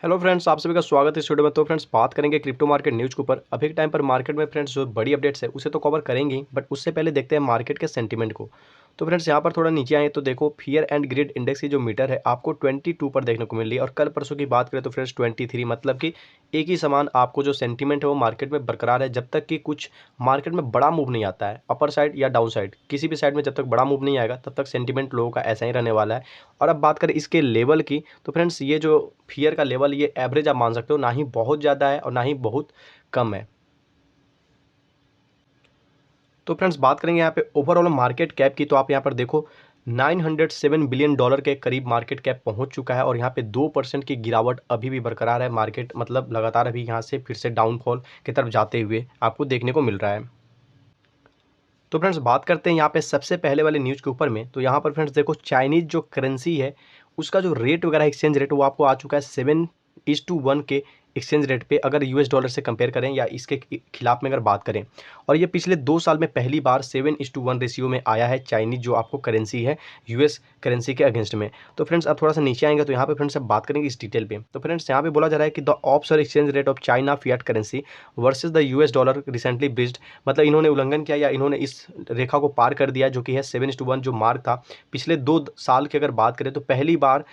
Hello friends, आप सभी का स्वागत है इस वीडियो में। तो फ्रेंड्स, बात करेंगे क्रिप्टो मार्केट न्यूज़ के ऊपर। अभी के टाइम पर मार्केट में फ्रेंड्स जो बड़ी अपडेट्स है उसे तो कवर करेंगे ही, बट उससे पहले देखते हैं मार्केट के सेंटीमेंट को। तो फ्रेंड्स, यहाँ पर थोड़ा नीचे आए तो देखो, फियर एंड ग्रीड इंडेक्स की जो मीटर है आपको 22 पर देखने को मिल रही है, और कल परसों की बात करें तो फ्रेंड्स 23। मतलब कि एक ही समान आपको जो सेंटीमेंट है वो मार्केट में बरकरार है, जब तक कि कुछ मार्केट में बड़ा मूव नहीं आता है अपर साइड या डाउन साइड, किसी भी साइड में जब तक बड़ा मूव नहीं आएगा तब तक सेंटीमेंट लोगों का ऐसा ही रहने वाला है। और अब बात करें इसके लेवल की, तो फ्रेंड्स ये जो फियर का लेवल, ये एवरेज आप मान सकते हो, ना ही बहुत ज़्यादा है और ना ही बहुत कम है। तो फ्रेंड्स, बात करेंगे यहाँ पे ओवरऑल मार्केट कैप की, तो आप यहाँ पर देखो 907 बिलियन डॉलर के करीब मार्केट कैप पहुंच चुका है, और यहाँ पे 2% की गिरावट अभी भी बरकरार है। मार्केट मतलब लगातार अभी यहाँ से फिर से डाउनफॉल की तरफ जाते हुए आपको देखने को मिल रहा है। तो फ्रेंड्स, बात करते हैं यहाँ पे सबसे पहले वाले न्यूज़ के ऊपर में। तो यहाँ पर फ्रेंड्स देखो, चाइनीज़ जो करेंसी है उसका जो रेट वगैरह एक्सचेंज रेट वो आपको आ चुका है 7:1 के एक्सचेंज रेट पे, अगर यूएस डॉलर से कंपेयर करें या इसके खिलाफ में अगर बात करें। और ये पिछले 2 साल में पहली बार 7:1 रेशियो में आया है चाइनीज़ जो आपको करेंसी है यूएस करेंसी के अगेंस्ट में। तो फ्रेंड्स, अब थोड़ा सा नीचे आएंगे तो यहाँ पे फ्रेंड्स अब बात करेंगे इस डिटेल पे। तो फ्रेंड्स, यहाँ पे बोला जा रहा है कि the offshore exchange rate of China Fiat currency versus the US dollar recently bridged, मतलब इन्होंने उल्लंघन किया या इन्होंने इस रेखा को पार कर दिया जो कि है 7:1 जो मार्क था। पिछले 2 साल की अगर बात करें तो पहली बार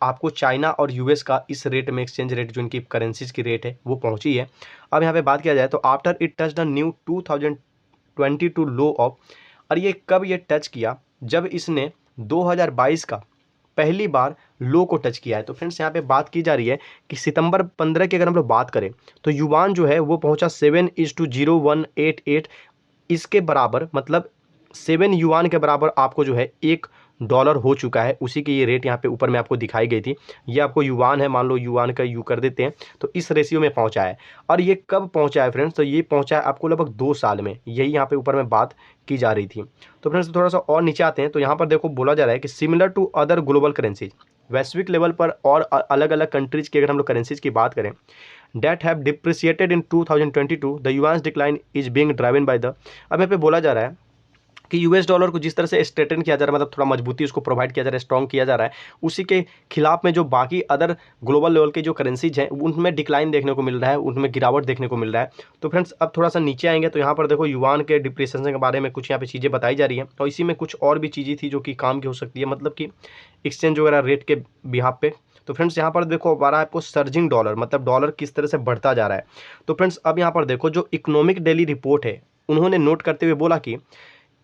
आपको चाइना और यूएस का इस रेट में एक्सचेंज रेट जो इनकी करेंसीज की रेट है वो पहुंची है। अब यहाँ पे बात किया जाए तो after it touch the new 2022 low of, और ये कब ये टच किया, जब इसने 2022 का पहली बार लो को टच किया है। तो फ्रेंड्स, यहाँ पे बात की जा रही है कि सितंबर 15 की अगर हम लोग बात करें तो युवान जो है वो पहुंचा 7:0188, इसके बराबर, मतलब 7 युआन के बराबर आपको जो है $1 हो चुका है। उसी की ये रेट यहाँ पे ऊपर में आपको दिखाई गई थी। ये आपको युआन है, मान लो युआन का यू कर देते हैं, तो इस रेशियो में पहुंचा है। और ये कब पहुंचा है फ्रेंड्स, तो ये पहुंचा है आपको लगभग 2 साल में, यही यहाँ पे ऊपर में बात की जा रही थी। तो फ्रेंड्स, थोड़ा सा और नीचे आते हैं तो यहाँ पर देखो बोला जा रहा है कि similar to other global currencies, वैश्विक लेवल पर और अलग अलग कंट्रीज की अगर हम लोग करेंसीज की बात करें, that have depreciated in 2022, the yuan's decline is being driven by the, अब यहाँ पे बोला जा रहा है कि यूएस डॉलर को जिस तरह से स्ट्रेटन किया जा रहा है, मतलब थोड़ा मजबूती उसको प्रोवाइड किया जा रहा है, स्ट्रॉन्ग किया जा रहा है, उसी के खिलाफ में जो बाकी अदर ग्लोबल लेवल के जो करेंसीज हैं उनमें डिक्लाइन देखने को मिल रहा है, उनमें गिरावट देखने को मिल रहा है। तो फ्रेंड्स, अब थोड़ा सा नीचे आएंगे तो यहाँ पर देखो युआन के डिप्रिसिएशन के बारे में कुछ यहाँ पे चीज़ें बताई जा रही हैं, और इसी में कुछ और भी चीज़ें थी जो कि काम की हो सकती है, मतलब कि एक्सचेंज वगैरह रेट के बिहाफ पे। तो फ्रेंड्स, यहाँ पर देखो आ रहा है आपको सर्जिंग डॉलर, मतलब डॉलर किस तरह से बढ़ता जा रहा है। तो फ्रेंड्स, अब यहाँ पर देखो जो इकोनॉमिक डेली रिपोर्ट है उन्होंने नोट करते हुए बोला कि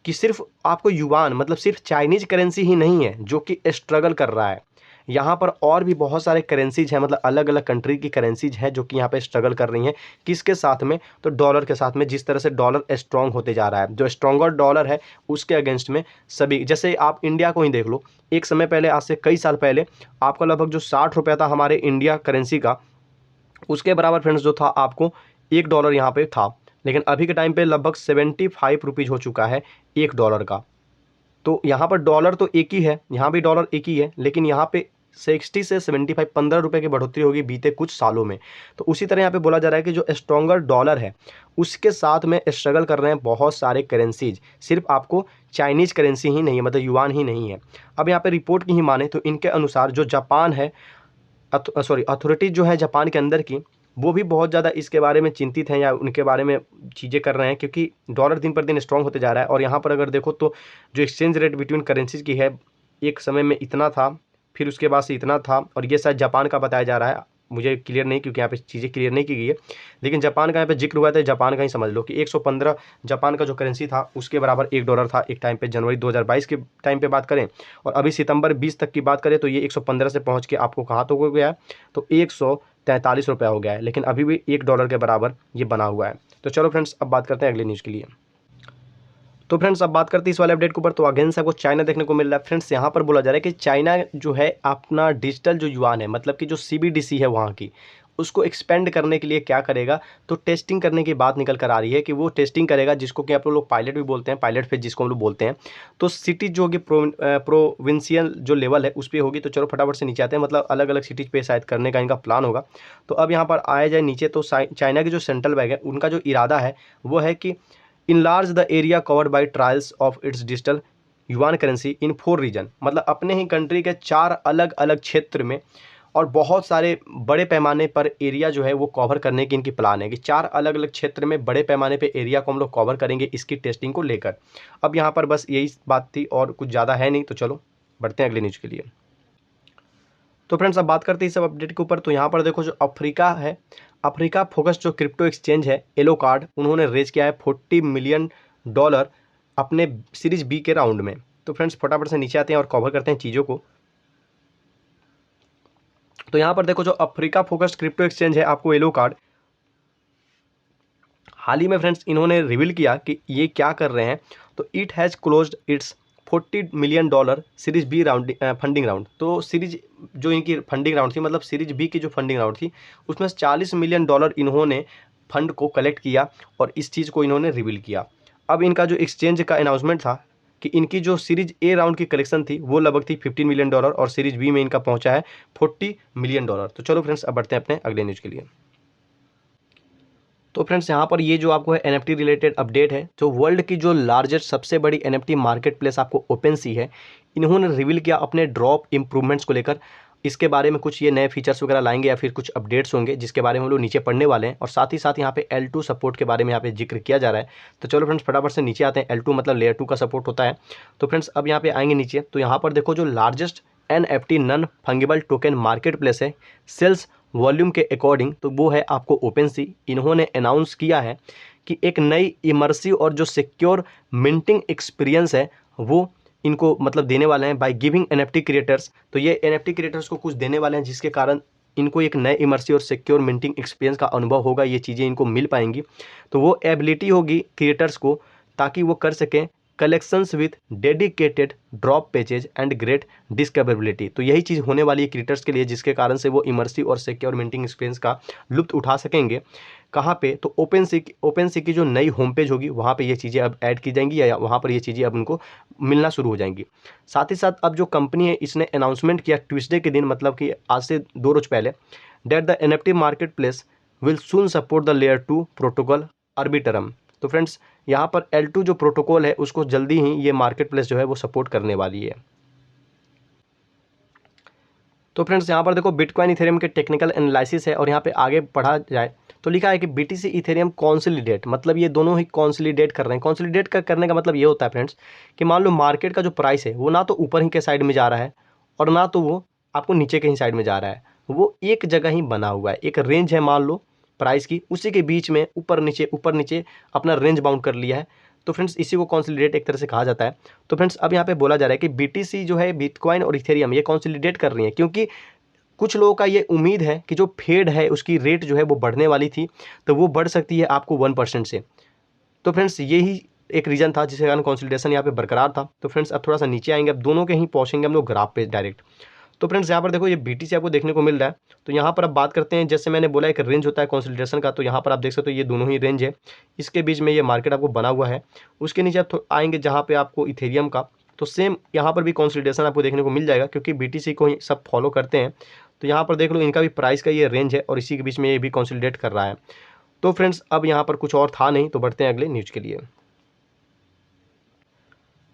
सिर्फ आपको युआन, मतलब सिर्फ चाइनीज करेंसी ही नहीं है जो कि स्ट्रगल कर रहा है, यहाँ पर और भी बहुत सारे करेंसीज हैं, मतलब अलग अलग कंट्री की करेंसीज हैं जो कि यहाँ पे स्ट्रगल कर रही हैं। किसके साथ में, तो डॉलर के साथ में। जिस तरह से डॉलर स्ट्रांग होते जा रहा है, जो स्ट्रॉन्गर डॉलर है उसके अगेंस्ट में सभी, जैसे आप इंडिया को ही देख लो, एक समय पहले, आज से कई साल पहले, आपका लगभग जो 60 रुपया था हमारे इंडिया करेंसी का, उसके बराबर फ्रेंड्स जो था आपको $1 यहाँ पे था। लेकिन अभी के टाइम पे लगभग 75 रुपीज़ हो चुका है $1 का। तो यहाँ पर डॉलर तो एक ही है, यहाँ भी डॉलर एक ही है, लेकिन यहाँ पे 60 से 75, 15 रुपये की बढ़ोतरी होगी बीते कुछ सालों में। तो उसी तरह यहाँ पे बोला जा रहा है कि जो स्ट्रॉन्गर डॉलर है उसके साथ में स्ट्रगल कर रहे हैं बहुत सारे करेंसीज, सिर्फ आपको चाइनीज़ करेंसी ही नहीं है, मतलब युआन ही नहीं है। अब यहाँ पे रिपोर्ट की ही माने तो इनके अनुसार जो जापान है, अथॉरिटीज जो है जापान के अंदर की, वो भी बहुत ज़्यादा इसके बारे में चिंतित हैं या उनके बारे में चीज़ें कर रहे हैं, क्योंकि डॉलर दिन पर दिन स्ट्रांग होते जा रहा है। और यहाँ पर अगर देखो तो जो एक्सचेंज रेट बिटवीन करेंसीज की है, एक समय में इतना था, फिर उसके बाद से इतना था, और ये शायद जापान का बताया जा रहा है, मुझे क्लियर नहीं, क्योंकि यहाँ पे चीज़ें क्लियर नहीं की गई है। लेकिन जापान का यहाँ पे जिक्र हुआ था, जापान का ही समझ लो कि 115 जापान का जो करेंसी था उसके बराबर $1 था एक टाइम पे, जनवरी 2022 के टाइम पे बात करें। और अभी सितंबर 20 तक की बात करें तो ये 115 से पहुँच के आपको कहाँ तो हो गया है, तो 143 रुपया हो गया है, लेकिन अभी भी $1 के बराबर ये बना हुआ है। तो चलो फ्रेंड्स, अब बात करते हैं अगले न्यूज़ के लिए। तो फ्रेंड्स, अब बात करते हैं इस वाले अपडेट के ऊपर। तो अगेन से आपको चाइना देखने को मिल रहा है। फ्रेंड्स, यहाँ पर बोला जा रहा है कि चाइना जो है अपना डिजिटल जो युआन है, मतलब कि जो सीबीडीसी है वहाँ की, उसको एक्सपेंड करने के लिए क्या करेगा, तो टेस्टिंग करने की बात निकल कर आ रही है कि वो टेस्टिंग करेगा, जिसको कि आप लोग पायलट भी बोलते हैं, पायलट फेज जिसको हम लोग बोलते हैं। तो सिटी जो होगी प्रोविंशियल जो लेवल है उस पर होगी। तो चलो फटाफट से नीचे आते हैं, मतलब अलग अलग सिटीज़ पे शायद करने का इनका प्लान होगा। तो अब यहाँ पर आया जाए नीचे, तो चाइना की जो सेंट्रल बैंक है उनका जो इरादा है वो है कि enlarge the area covered by trials of its digital yuan currency in 4 region, मतलब अपने ही कंट्री के 4 अलग अलग क्षेत्र में और बहुत सारे बड़े पैमाने पर एरिया जो है वो कवर करने की इनकी प्लान है कि 4 अलग-अलग क्षेत्र में बड़े पैमाने पे एरिया को हम लोग कवर करेंगे इसकी टेस्टिंग को लेकर। अब यहाँ पर बस यही बात थी और कुछ ज़्यादा है नहीं, तो चलो बढ़ते हैं अगले न्यूज़ के लिए। तो फ्रेंड्स अब बात करते हैं इस सब अपडेट के ऊपर। तो यहाँ पर देखो जो अफ्रीका है, अफ्रीका फोकस जो क्रिप्टो एक्सचेंज है एलो कार्ड, उन्होंने रेज किया है $40 मिलियन अपने सीरीज बी के राउंड में। तो फ्रेंड्स फटाफट से नीचे आते हैं और कवर करते हैं चीज़ों को। तो यहाँ पर देखो जो अफ्रीका फोकस्ड क्रिप्टो एक्सचेंज है आपको एलो कार्ड, हाल ही में फ्रेंड्स इन्होंने रिवील किया कि ये क्या कर रहे हैं। तो it has closed its $40 million series B round funding round. तो सीरीज जो इनकी फंडिंग राउंड थी, मतलब सीरीज बी की जो फंडिंग राउंड थी, उसमें $40 मिलियन इन्होंने फंड को कलेक्ट किया और इस चीज़ को इन्होंने रिवील किया। अब इनका जो एक्सचेंज का अनाउंसमेंट था कि इनकी जो सीरीज ए राउंड की कलेक्शन थी वो लगभग थी $15 मिलियन और सीरीज बी में इनका पहुंचा है $40 मिलियन। तो चलो फ्रेंड्स अब बढ़ते हैं अपने अगले न्यूज़ के लिए। तो फ्रेंड्स यहाँ पर ये जो आपको है NFT रिलेटेड अपडेट है, जो वर्ल्ड की जो लार्जेस्ट सबसे बड़ी NFT मार्केट प्लेस आपको OpenSea है, इन्होंने रिवील किया अपने ड्रॉप इंप्रूवमेंट्स को लेकर। इसके बारे में कुछ ये नए फीचर्स वगैरह लाएंगे या फिर कुछ अपडेट्स होंगे जिसके बारे में हम लोग नीचे पढ़ने वाले हैं, और साथ ही साथ यहाँ पे L2 सपोर्ट के बारे में यहाँ पे जिक्र किया जा रहा है। तो चलो फ्रेंड्स फटाफट से नीचे आते हैं। L2 मतलब लेयर 2 का सपोर्ट होता है। तो फ्रेंड्स अब यहाँ पे आएंगे नीचे, तो यहाँ पर देखो जो largest NFT non fungible token market place है सेल्स वॉल्यूम के अकॉर्डिंग, तो वो है आपको OpenSea। इन्होंने अनाउंस किया है कि एक नई इमर्सिव और जो सिक्योर मिंटिंग एक्सपीरियंस है वो इनको मतलब देने वाले हैं बाय गिविंग NFT क्रिएटर्स। तो ये NFT क्रिएटर्स को कुछ देने वाले हैं जिसके कारण इनको एक नए इमर्सिव और सिक्योर मिंटिंग एक्सपीरियंस का अनुभव होगा, ये चीज़ें इनको मिल पाएंगी। तो वो एबिलिटी होगी क्रिएटर्स को ताकि वो कर सकें collections with dedicated drop pages and great discoverability. तो यही चीज़ होने वाली है क्रिएटर्स के लिए जिसके कारण से वो इमर्सिव और सिक्योर मिंटिंग एक्सपीरियंस का लुत्फ उठा सकेंगे। कहाँ पे? तो OpenSea की जो नई होम पेज होगी वहाँ पे ये चीज़ें अब ऐड की जाएंगी या वहाँ पर ये चीज़ें अब उनको मिलना शुरू हो जाएंगी। साथ ही साथ अब जो कंपनी है इसने अनाउंसमेंट किया ट्यूसडे के दिन, मतलब कि आज से 2 रोज पहले, that the NFT market place will soon support the layer 2 protocol Arbitrum. तो फ्रेंड्स यहाँ पर L2 जो प्रोटोकॉल है उसको जल्दी ही ये मार्केट प्लेस जो है वो सपोर्ट करने वाली है। तो फ्रेंड्स यहाँ पर देखो बिटकॉइन इथेरियम के टेक्निकल एनालिसिस है और यहाँ पे आगे पढ़ा जाए तो लिखा है कि BTC इथेरियम कॉन्सोलिडेट, मतलब ये दोनों ही कॉन्सोलिडेट कर रहे हैं। कॉन्सोलिडेट करने का मतलब ये होता है फ्रेंड्स कि मान लो मार्केट का जो प्राइस है वो ना तो ऊपर ही के साइड में जा रहा है और ना तो वो आपको नीचे के ही साइड में जा रहा है, वो एक जगह ही बना हुआ है। एक रेंज है मान लो प्राइस की, उसी के बीच में ऊपर नीचे अपना रेंज बाउंड कर लिया है। तो फ्रेंड्स इसी को कॉन्सोलिडेट एक तरह से कहा जाता है। तो फ्रेंड्स अब यहाँ पे बोला जा रहा है कि BTC जो है बिटकॉइन और इथेरियम ये कॉन्सोलिडेट कर रही है क्योंकि कुछ लोगों का ये उम्मीद है कि जो फेड है उसकी रेट जो है वो बढ़ने वाली थी, तो वो बढ़ सकती है आपको 1% से। तो फ्रेंड्स यही एक रीज़न था जिसके कारण कंसोलिडेशन यहाँ पे बरकरार था। तो फ्रेंड्स अब थोड़ा सा नीचे आएंगे, अब दोनों के ही पहुँचेंगे हम लोग ग्राफ पे डायरेक्ट। तो फ्रेंड्स यहाँ पर देखो ये BTC आपको देखने को मिल रहा है। तो यहाँ पर अब बात करते हैं, जैसे मैंने बोला एक रेंज होता है कंसोलिडेशन का, तो यहाँ पर आप देख सकते हो ये दोनों ही रेंज है, इसके बीच में ये मार्केट आपको बना हुआ है। उसके नीचे आप आएंगे जहाँ पे आपको इथेरियम का, तो सेम यहाँ पर भी कंसोलिडेशन आपको देखने को मिल जाएगा क्योंकि BTC को ही सब फॉलो करते हैं। तो यहाँ पर देख लो इनका भी प्राइस का ये रेंज है और इसी के बीच में ये भी कंसोलिडेट कर रहा है। तो फ्रेंड्स अब यहाँ पर कुछ और था नहीं, तो बढ़ते हैं अगले न्यूज़ के लिए।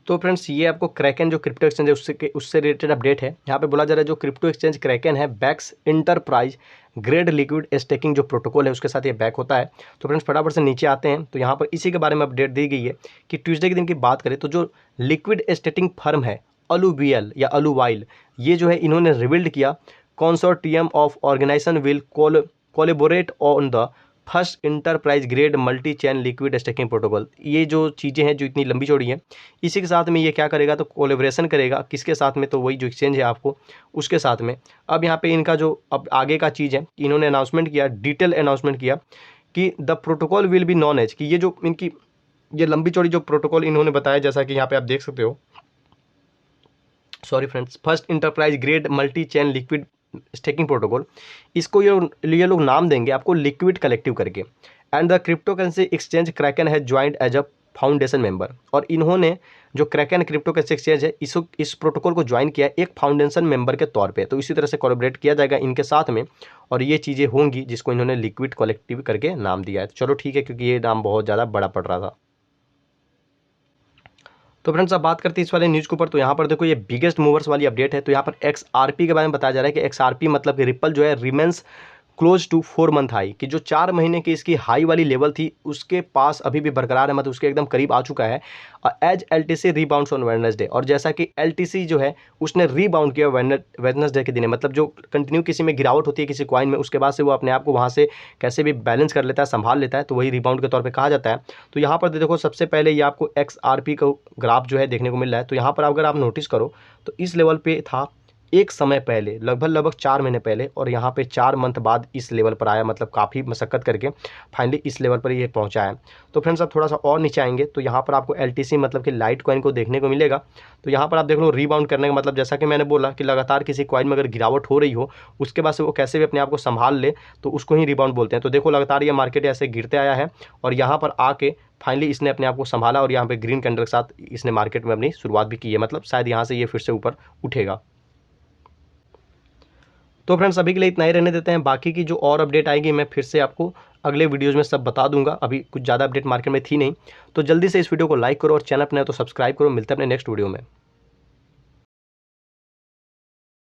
तो फ्रेंड्स ये आपको क्रैकन जो क्रिप्टो एक्सचेंज है उससे रिलेटेड अपडेट है। यहाँ पे बोला जा रहा है जो क्रिप्टो एक्सचेंज क्रैकन है backs enterprise grade liquid staking जो प्रोटोकॉल है उसके साथ ये बैक होता है। तो फ्रेंड्स फटाफट से नीचे आते हैं, तो यहाँ पर इसी के बारे में अपडेट दी गई है कि ट्यूसडे के दिन की बात करें तो जो लिक्विड स्टेकिंग फर्म है अलुवियल या अलुवाइल, ये जो है इन्होंने रिवील्ड किया consortium of organization will collaborate on the first enterprise grade multi chain liquid staking protocol. ये जो चीज़ें हैं जो इतनी लंबी चौड़ी हैं, इसी के साथ में ये क्या करेगा, तो कोलेब्रेशन करेगा किसके साथ में, तो वही जो एक्सचेंज है आपको उसके साथ में। अब यहाँ पे इनका जो अब आगे का चीज़ है, इन्होंने अनाउंसमेंट किया, डिटेल अनाउंसमेंट किया कि the protocol will be non age, कि ये जो इनकी ये लंबी चौड़ी जो प्रोटोकॉल इन्होंने बताया, जैसा कि यहाँ पे आप देख सकते हो, sorry friends, first enterprise grade multi chain liquid staking protocol, इसको ये लोग नाम देंगे आपको लिक्विड कलेक्टिव करके। And the crypto currency exchange Kraken है joined as a foundation member, और इन्होंने जो क्रैकन क्रिप्टो करेंसी एक्सचेंज है इस प्रोटोकॉल को ज्वाइन किया एक फाउंडेशन मेंबर के तौर पे। तो इसी तरह से कोलैबोरेट किया जाएगा इनके साथ में, और ये चीज़ें होंगी जिसको इन्होंने लिक्विड कलेक्टिव करके नाम दिया है। तो चलो ठीक है, क्योंकि ये नाम बहुत ज़्यादा बड़ा पड़ रहा था। तो फ्रेंड्स अब बात करते हैं इस वाले न्यूज़ के ऊपर। तो यहाँ पर देखो ये बिगेस्ट मूवर्स वाली अपडेट है। तो यहाँ पर XRP के बारे में बताया जा रहा है कि XRP मतलब कि रिपल जो है remains close to 4 month high, कि जो 4 महीने की इसकी हाई वाली लेवल थी उसके पास अभी भी बरकरार है, मतलब उसके एकदम करीब आ चुका है। As LTC rebounds on Wednesday, और जैसा कि LTC जो है उसने रिबाउंड किया वेडनेसडे के दिन, मतलब जो कंटिन्यू किसी में गिरावट होती है किसी कॉइन में, उसके बाद से वो अपने आप को वहाँ से कैसे भी बैलेंस कर लेता है, संभाल लेता है, तो वही रिबाउंड के तौर पर कहा जाता है। तो यहाँ पर देखो सबसे पहले ये आपको XRP का ग्राफ जो है देखने को मिल रहा है। तो यहाँ पर अगर आप नोटिस करो तो इस लेवल पे था एक समय पहले, लगभग 4 महीने पहले, और यहाँ पे 4 मंथ बाद इस लेवल पर आया, मतलब काफ़ी मशक्कत करके फाइनली इस लेवल पर ये पहुँचा है। तो फ्रेंड्स अब थोड़ा सा और नीचे आएंगे तो यहाँ पर आपको LTC मतलब कि लाइट कॉइन को देखने को मिलेगा। तो यहाँ पर आप देख लो रिबाउंड करने का मतलब, जैसा कि मैंने बोला कि लगातार किसी कॉइन में अगर गिरावट हो रही हो उसके बाद से वो कैसे भी अपने आप को संभाल ले तो उसको ही रिबाउंड बोलते हैं। तो देखो लगातार ये मार्केट ऐसे गिरते आया है और यहाँ पर आके फाइनली इसने अपने आप को संभाला और यहाँ पे ग्रीन कैंडल के साथ इसने मार्केट में अपनी शुरुआत भी की है, मतलब शायद यहाँ से ये फिर से ऊपर उठेगा। तो फ्रेंड्स अभी के लिए इतना ही रहने देते हैं, बाकी की जो और अपडेट आएगी मैं फिर से आपको अगले वीडियोज़ में सब बता दूंगा। अभी कुछ ज़्यादा अपडेट मार्केट में थी नहीं, तो जल्दी से इस वीडियो को लाइक करो और चैनल पर नए हो तो सब्सक्राइब करो। मिलते हैं अपने नेक्स्ट वीडियो में।